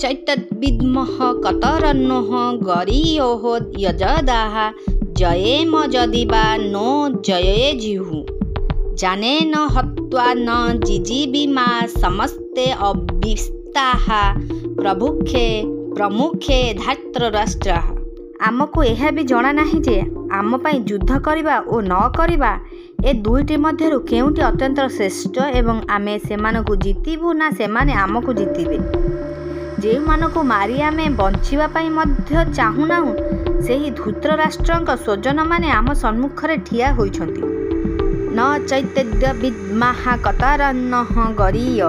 चैतद्विद्मः कतरन्नः गरीयोः यजदाः जयेम यदि वा नो जयेयुः जानेन हत्वा न जिजीविमा समस्ते अविस्ताः प्रमुखे धार्तराष्ट्राः। आमको यह भी जना नहीं जे आम पाई युद्ध करवा और न करवा ए दुईटी मध्यरु केउटी अत्यंत श्रेष्ठ एवं आमे सेमानकु जितिबु ना सेमाने आमको जितिबे। जे मानकु मारी आमे बंचिबा पाई मध्य चाहुना सेही धृतराष्ट्रଙ୍କ स्वजन माने आम सम्मुखरे ठिया होइछंती। न चैतद्य विद्मः कतरन्नः गरीय।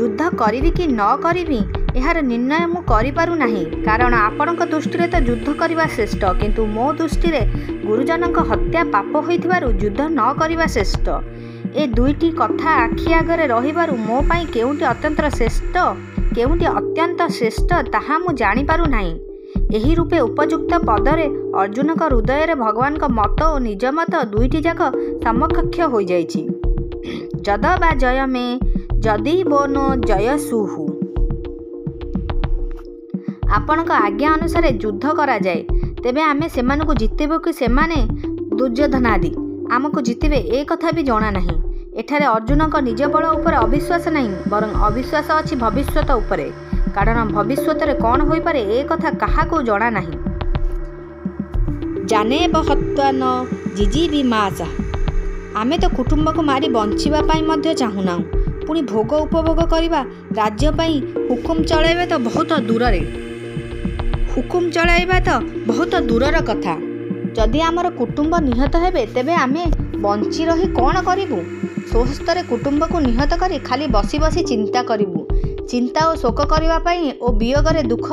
युद्ध करिवि कि न करिवि यार निर्णय मु करिपारु नाही, कारण आपणक दृष्टि तो युद्ध करवा श्रेष्ठ, किंतु मो दृष्टि गुरुजनक हत्या पाप होइथिबारु युद्ध न करवा श्रेष्ठ। ए दुईटी कथा आखि आगरे रहिबारु मो पाई केउटी अत्यंत श्रेष्ठ ताहा मु जानि पारु नाही। एही रूपे उपयुक्त पदरे अर्जुनक हृदय रे भगवान का मत और निज मत दुईटी जाक समकक्ष हो जाइछि। जद बा जय में जदि बोनो जय सुहु। आपणक आज्ञा अनुसार युद्ध करा जाए तेबे आमे सेमानकु जितेबो कि सेमाने दुर्योधन आदि आमको जितिबे ए कथा भी जणा नहीं। एठारे अर्जुनक निज बल उपर अविश्वास नहीं, बरं अविश्वास अछि भविष्यत उपरे, कारण भविष्यत रे कौन होई पारे ए कथा काहाको जणा नहीं। जाने बहत्वा न जिजीविमासा। आमे तो कुटुंब को मारी बंचिबा पाई मध्य चाहुना, पुणी भोग उपभोग करवा राज्य पाई हुकुम चलाइबा तो बहुत दूरर कथा। जदि आमर कुटुंब निहत हेबे तेबे आमे बंची रही कौन करिबु? स्वहस्ତରେ कुटुंब को निहत करी खाली बसी बसी चिंता करिबु। चिंता और शोक करबा पई ओ वियोगरे दुख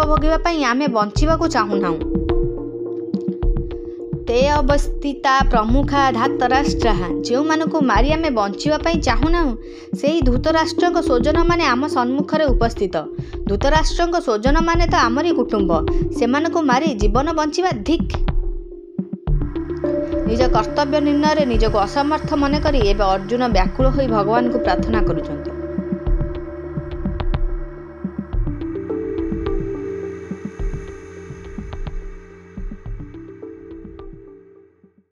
भोगिबा पई आमे बंचिबा को चाहुना। ते अवस्थिता प्रमुखा धार्तराष्ट्राः। जो मानकु मारी आमे बंचिबा पई चाहुना सेही धृतराष्ट्रक स्वजन माने आम सम्मुखरे उपस्थित। धृतराष्ट्रक स्वजन माने तो आमरी कुटुंब, सेमानकु मारी जीवन बंचिबा धिक। निज कर्तव्य निर्णय निजको असमर्थ मन करी एवं अर्जुन व्याकुल होई भगवान को प्रार्थना करुछन्ति।